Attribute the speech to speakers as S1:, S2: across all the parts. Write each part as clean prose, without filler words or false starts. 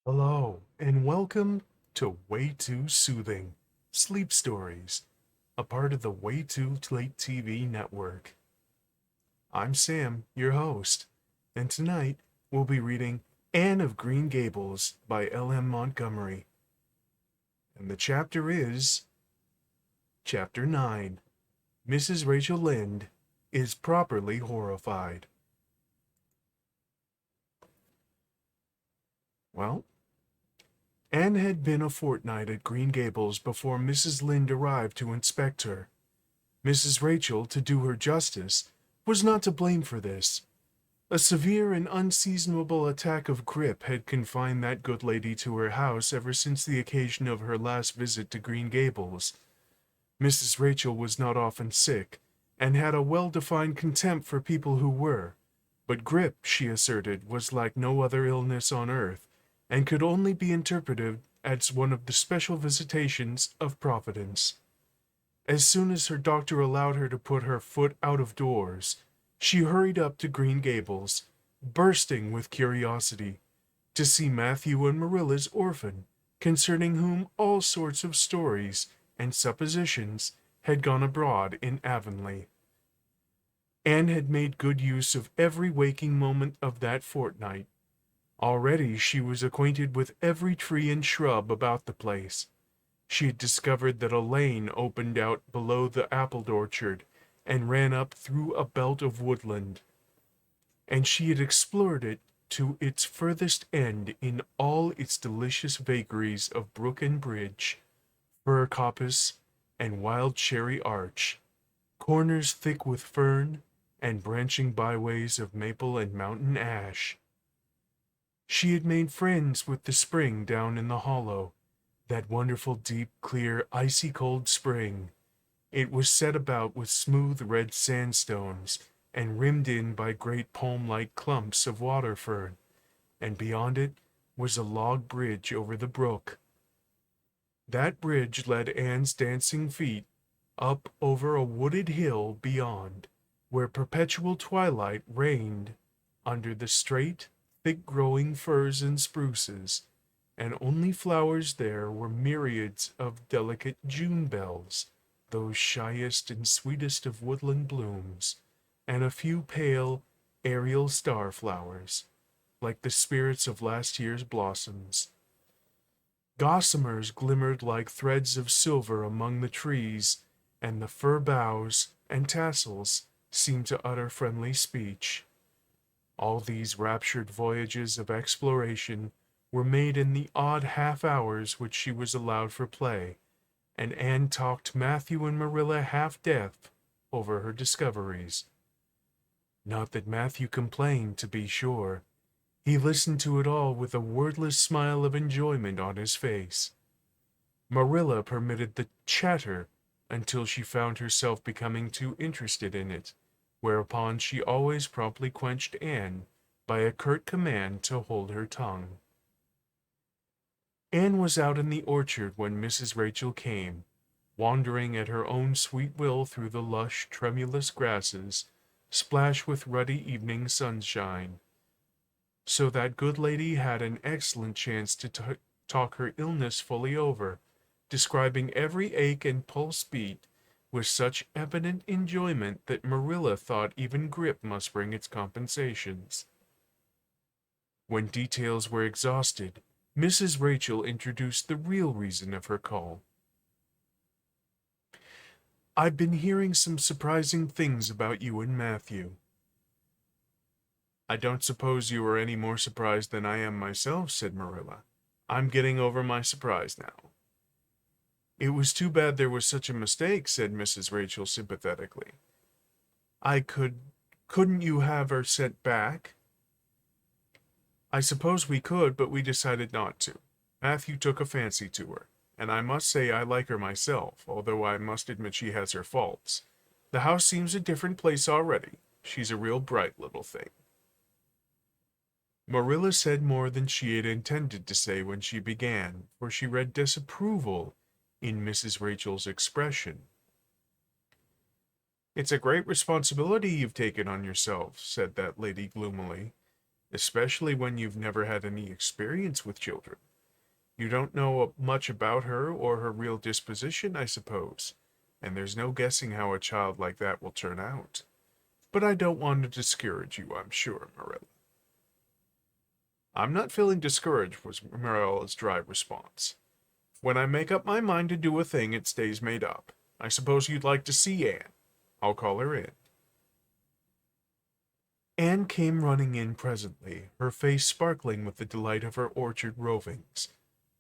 S1: Hello, and welcome to Way Too Soothing Sleep Stories, a part of the Way Too Late TV network. I'm Sam, your host, and tonight we'll be reading Anne of Green Gables by L.M. Montgomery. And the chapter is Chapter 9. Mrs. Rachel Lynde is properly horrified. Well, Anne had been a fortnight at Green Gables before Mrs. Lynde arrived to inspect her. Mrs. Rachel, to do her justice, was not to blame for this. A severe and unseasonable attack of grippe had confined that good lady to her house ever since the occasion of her last visit to Green Gables. Mrs. Rachel was not often sick, and had a well-defined contempt for people who were, but grippe, she asserted, was like no other illness on earth, and could only be interpreted as one of the special visitations of Providence. As soon as her doctor allowed her to put her foot out of doors, she hurried up to Green Gables, bursting with curiosity, to see Matthew and Marilla's orphan, concerning whom all sorts of stories and suppositions had gone abroad in Avonlea. Anne had made good use of every waking moment of that fortnight. Already she was acquainted with every tree and shrub about the place. She had discovered that a lane opened out below the apple orchard and ran up through a belt of woodland, and she had explored it to its furthest end in all its delicious vagaries of brook and bridge, fir coppice and wild cherry arch, corners thick with fern, and branching byways of maple and mountain ash. She had made friends with the spring down in the hollow, that wonderful deep, clear, icy cold spring. It was set about with smooth red sandstones, and rimmed in by great palm-like clumps of water fern, and beyond it was a log bridge over the brook. That bridge led Anne's dancing feet up over a wooded hill beyond, where perpetual twilight reigned under the straight, thick-growing firs and spruces, and only flowers there were myriads of delicate June bells, those shyest and sweetest of woodland blooms, and a few pale, aerial star-flowers, like the spirits of last year's blossoms. Gossamers glimmered like threads of silver among the trees, and the fir boughs and tassels seemed to utter friendly speech. All these raptured voyages of exploration were made in the odd half-hours which she was allowed for play, and Anne talked Matthew and Marilla half-deaf over her discoveries. Not that Matthew complained, to be sure. He listened to it all with a wordless smile of enjoyment on his face. Marilla permitted the chatter until she found herself becoming too interested in it, whereupon she always promptly quenched Anne by a curt command to hold her tongue. Anne was out in the orchard when Mrs. Rachel came, wandering at her own sweet will through the lush, tremulous grasses, splashed with ruddy evening sunshine. So that good lady had an excellent chance to talk her illness fully over, describing every ache and pulse beat with such evident enjoyment that Marilla thought even grippe must bring its compensations. When details were exhausted, Mrs. Rachel introduced the real reason of her call. "I've been hearing some surprising things about you and Matthew." "I don't suppose you are any more surprised than I am myself," said Marilla. "I'm getting over my surprise now." "It was too bad there was such a mistake," said Mrs. Rachel sympathetically. Couldn't you have her sent back?" "I suppose we could, but we decided not to. Matthew took a fancy to her, and I must say I like her myself, although I must admit she has her faults. The house seems a different place already. She's a real bright little thing." Marilla said more than she had intended to say when she began, for she read disapproval in Mrs. Rachel's expression. "It's a great responsibility you've taken on yourself," said that lady gloomily. especially when you've never had any experience with children. You don't know much about her or her real disposition, I suppose, and there's no guessing how a child like that will turn out. But I don't want to discourage you, I'm sure, Marilla. I'm not feeling discouraged, was Marilla's dry response. When I make up my mind to do a thing, it stays made up. I suppose you'd like to see Anne. I'll call her in. Anne came running in presently, her face sparkling with the delight of her orchard rovings.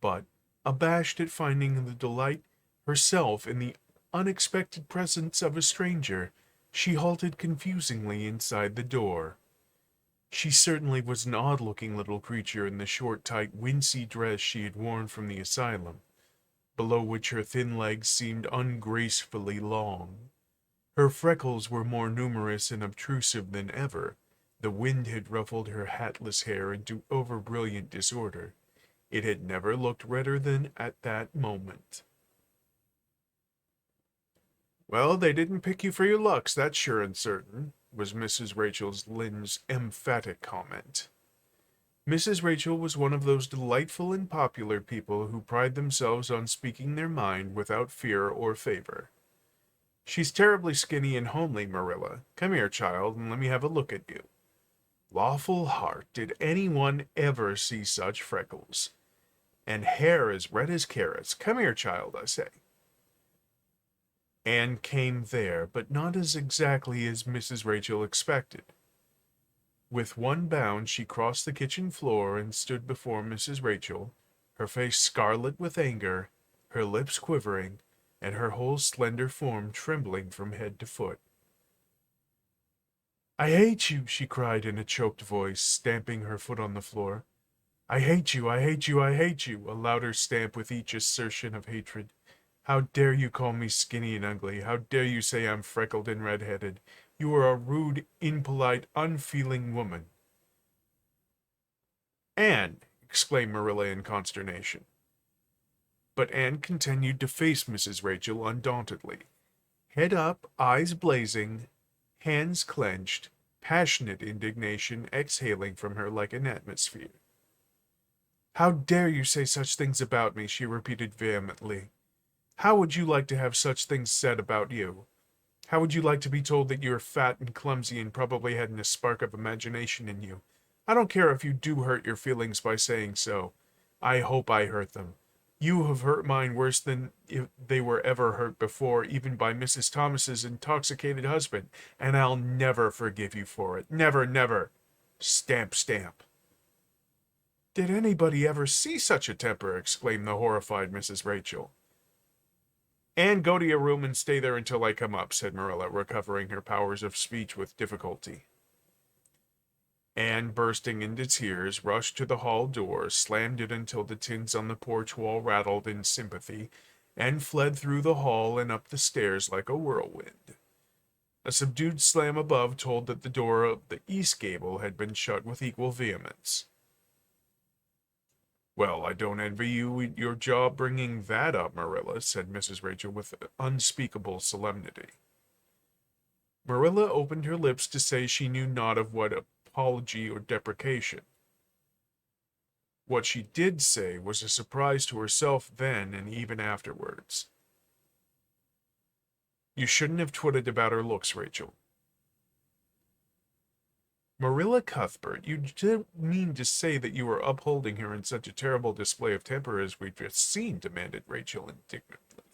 S1: But, abashed at finding the delight herself in the unexpected presence of a stranger, she halted confusingly inside the door. She certainly was an odd-looking little creature in the short, tight, wincey dress she had worn from the asylum, below which her thin legs seemed ungracefully long. Her freckles were more numerous and obtrusive than ever. The wind had ruffled her hatless hair into over-brilliant disorder. It had never looked redder than at that moment. "Well, they didn't pick you for your looks, that's sure and certain," was Mrs. Lynde's emphatic comment. Mrs. Rachel was one of those delightful and popular people who pride themselves on speaking their mind without fear or favor. "She's terribly skinny and homely, Marilla. Come here, child, and let me have a look at you. Lawful heart, did anyone ever see such freckles? And hair as red as carrots. Come here, child, I say." Anne came there, but not as exactly as Mrs. Rachel expected. With one bound she crossed the kitchen floor and stood before Mrs. Rachel, her face scarlet with anger, her lips quivering, and her whole slender form trembling from head to foot. "I hate you," she cried in a choked voice, stamping her foot on the floor. "I hate you, I hate you, I hate you," a louder stamp with each assertion of hatred. "How dare you call me skinny and ugly? How dare you say I'm freckled and red-headed? You are a rude, impolite, unfeeling woman." "Anne!" exclaimed Marilla in consternation. But Anne continued to face Mrs. Rachel undauntedly, head up, eyes blazing, hands clenched, passionate indignation exhaling from her like an atmosphere. "How dare you say such things about me?" she repeated vehemently. "How would you like to have such things said about you? How would you like to be told that you're fat and clumsy and probably hadn't a spark of imagination in you? I don't care if you do hurt your feelings by saying so. I hope I hurt them. You have hurt mine worse than if they were ever hurt before, even by Mrs. Thomas's intoxicated husband, and I'll never forgive you for it. Never, never. Stamp, stamp." "Did anybody ever see such a temper?" exclaimed the horrified Mrs. Rachel. "And go to your room and stay there until I come up," said Marilla, recovering her powers of speech with difficulty. Anne, bursting into tears, rushed to the hall door, slammed it until the tins on the porch wall rattled in sympathy, and fled through the hall and up the stairs like a whirlwind. A subdued slam above told that the door of the east gable had been shut with equal vehemence. "Well, I don't envy you your job bringing that up, Marilla," said Mrs. Rachel with unspeakable solemnity. Marilla opened her lips to say she knew not of what apology or deprecation. What she did say was a surprise to herself then and even afterwards. "You shouldn't have twitted about her looks, Rachel." "Marilla Cuthbert, you didn't mean to say that you were upholding her in such a terrible display of temper as we've just seen," demanded Rachel indignantly.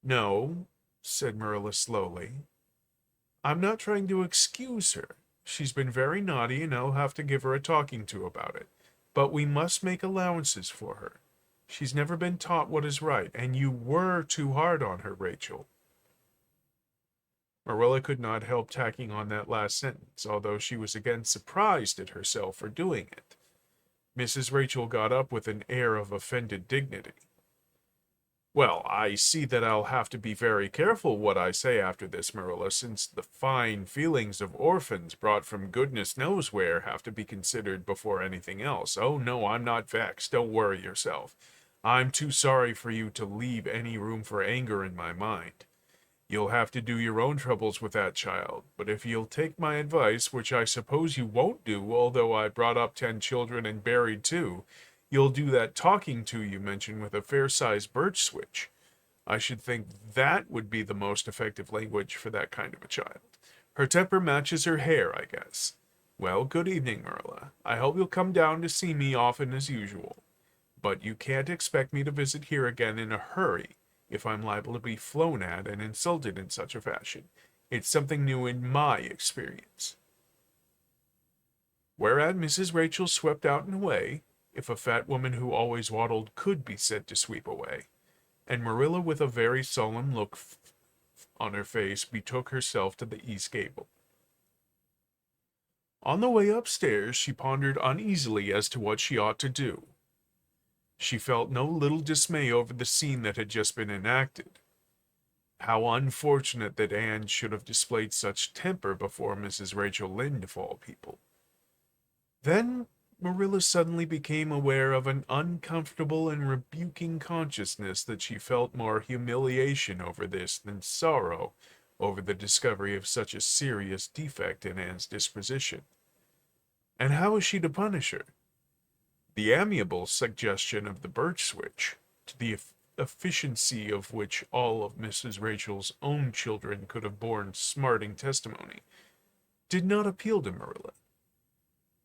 S1: "No," said Marilla slowly. "I'm not trying to excuse her. She's been very naughty and I'll have to give her a talking to about it. But we must make allowances for her. She's never been taught what is right, and you were too hard on her, Rachel." Marilla could not help tacking on that last sentence, although she was again surprised at herself for doing it. Mrs. Rachel got up with an air of offended dignity. "Well, I see that I'll have to be very careful what I say after this, Marilla, since the fine feelings of orphans brought from goodness knows where have to be considered before anything else. Oh, no, I'm not vexed. Don't worry yourself. I'm too sorry for you to leave any room for anger in my mind. You'll have to do your own troubles with that child, but if you'll take my advice, which I suppose you won't do, although I brought up 10 children and buried 2, you'll do that talking to you mentioned with a fair-sized birch switch. I should think that would be the most effective language for that kind of a child. Her temper matches her hair, I guess. Well, good evening, Marilla. I hope you'll come down to see me often as usual. But you can't expect me to visit here again in a hurry if I'm liable to be flown at and insulted in such a fashion. It's something new in my experience. Whereat Mrs. Rachel swept out and away, if a fat woman who always waddled could be said to sweep away, and Marilla, with a very solemn look on her face, betook herself to the east gable. On the way upstairs, she pondered uneasily as to what she ought to do. She felt no little dismay over the scene that had just been enacted. How unfortunate that Anne should have displayed such temper before Mrs. Rachel Lynde, of all people. Then Marilla suddenly became aware of an uncomfortable and rebuking consciousness that she felt more humiliation over this than sorrow over the discovery of such a serious defect in Anne's disposition. And how was she to punish her? The amiable suggestion of the birch switch, to the efficiency of which all of Mrs. Rachel's own children could have borne smarting testimony, did not appeal to Marilla.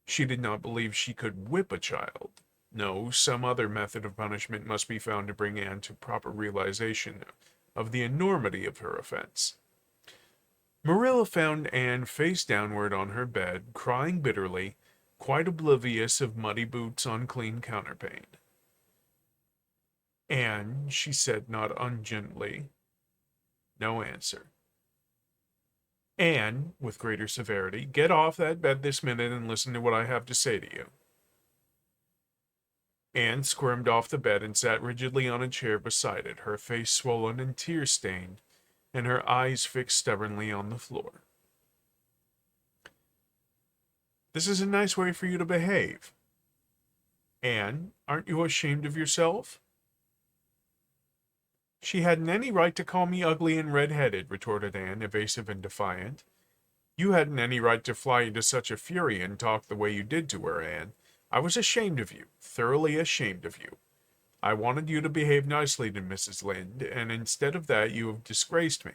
S1: She did not believe she could whip a child. No, some other method of punishment must be found to bring Anne to proper realization of the enormity of her offense. Marilla found Anne face downward on her bed, crying bitterly, quite oblivious of muddy boots on clean counterpane. "Anne," she said not ungently. No answer. "Anne," with greater severity, "get off that bed this minute and listen to what I have to say to you." Anne squirmed off the bed and sat rigidly on a chair beside it, her face swollen and tear-stained, and her eyes fixed stubbornly on the floor. "This is a nice way for you to behave. Anne, aren't you ashamed of yourself?" "She hadn't any right to call me ugly and red-headed," retorted Anne, evasive and defiant. "You hadn't any right to fly into such a fury and talk the way you did to her, Anne. I was ashamed of you, thoroughly ashamed of you. I wanted you to behave nicely to Mrs. Lynde, and instead of that you have disgraced me.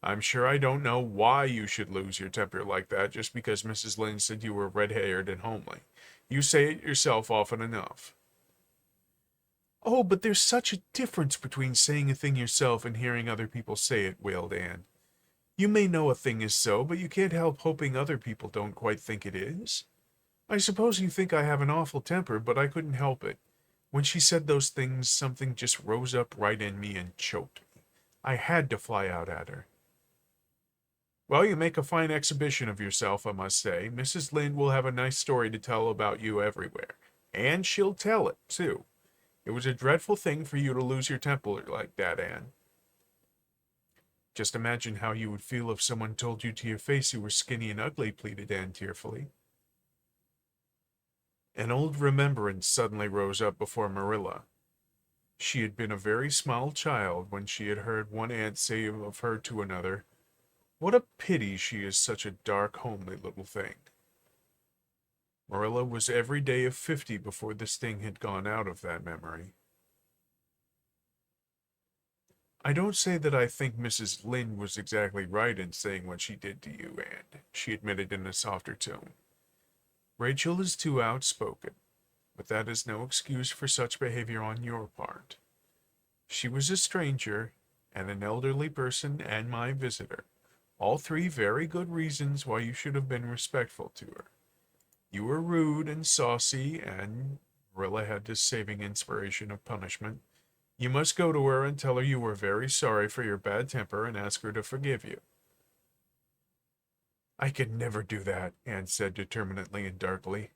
S1: I'm sure I don't know why you should lose your temper like that just because Mrs. Lynde said you were red-haired and homely. You say it yourself often enough." "Oh, but there's such a difference between saying a thing yourself and hearing other people say it," wailed Anne. "You may know a thing is so, but you can't help hoping other people don't quite think it is. I suppose you think I have an awful temper, but I couldn't help it. When she said those things, something just rose up right in me and choked me. I had to fly out at her." "Well, you make a fine exhibition of yourself, I must say. Mrs. Lynde will have a nice story to tell about you everywhere. And she'll tell it, too. It was a dreadful thing for you to lose your temper like that, Anne." "Just imagine how you would feel if someone told you to your face you were skinny and ugly," pleaded Anne tearfully. An old remembrance suddenly rose up before Marilla. She had been a very small child when she had heard one aunt say of her to another, "What a pity she is such a dark, homely little thing." Marilla was every day of 50 before the sting had gone out of that memory. "I don't say that I think Mrs. Lynde was exactly right in saying what she did to you, Anne," she admitted in a softer tone. "Rachel is too outspoken, but that is no excuse for such behavior on your part. She was a stranger, and an elderly person, and my visitor. All 3 very good reasons why you should have been respectful to her. You were rude and saucy, and," Marilla had this saving inspiration of punishment, "you must go to her and tell her you were very sorry for your bad temper and ask her to forgive you." "I could never do that," Anne said determinedly and darkly.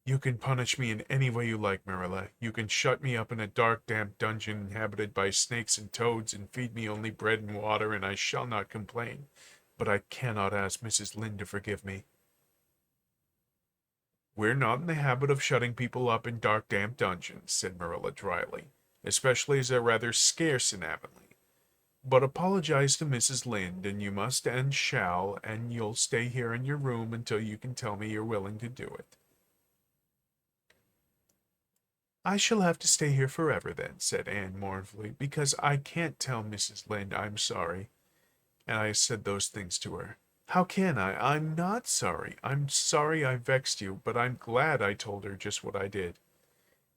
S1: "You can punish me in any way you like, Marilla. You can shut me up in a dark, damp dungeon inhabited by snakes and toads and feed me only bread and water, and I shall not complain. But I cannot ask Mrs. Lynde to forgive me." "We're not in the habit of shutting people up in dark, damp dungeons," said Marilla dryly, "especially as they're rather scarce in Avonlea. But apologize to Mrs. Lynde, and you must and shall, and you'll stay here in your room until you can tell me you're willing to do it." "I shall have to stay here forever then," said Anne mournfully, "because I can't tell Mrs. Lynde I'm sorry, and I said those things to her. How can I? I'm not sorry. I'm sorry I vexed you, but I'm glad I told her just what I did.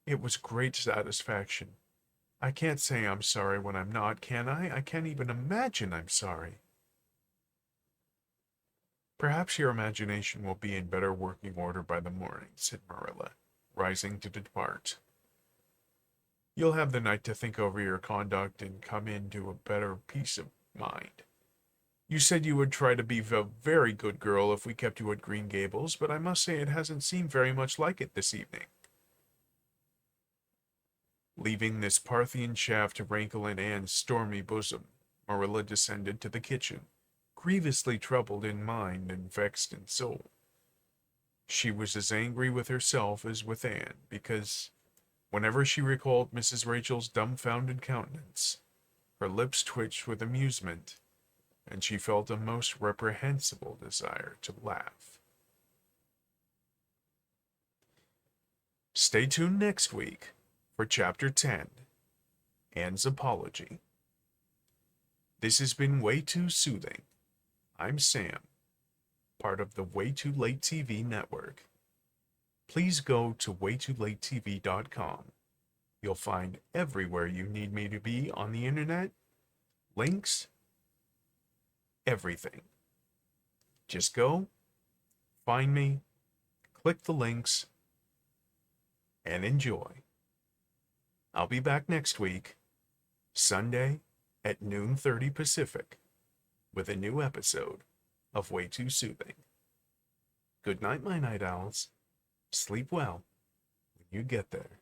S1: It was great satisfaction. I can't say I'm sorry when I'm not, can I? I can't even imagine I'm sorry." "Perhaps your imagination will be in better working order by the morning," said Marilla, rising to depart. "You'll have the night to think over your conduct and come into a better peace of mind. You said you would try to be a very good girl if we kept you at Green Gables, but I must say it hasn't seemed very much like it this evening." Leaving this Parthian chaff to rankle in Anne's stormy bosom, Marilla descended to the kitchen, grievously troubled in mind and vexed in soul. She was as angry with herself as with Anne, because whenever she recalled Mrs. Rachel's dumbfounded countenance, her lips twitched with amusement, and she felt a most reprehensible desire to laugh. Stay tuned next week for Chapter 10, Anne's Apology. This has been Way Too Soothing. I'm Sam, part of the Way Too Late TV network. Please go to waytoolatetv.com. You'll find everywhere you need me to be on the internet, links, everything. Just go, find me, click the links, and enjoy. I'll be back next week, Sunday at noon 30 Pacific, with a new episode of Way Too Soothing. Good night, my night owls. Sleep well when you get there.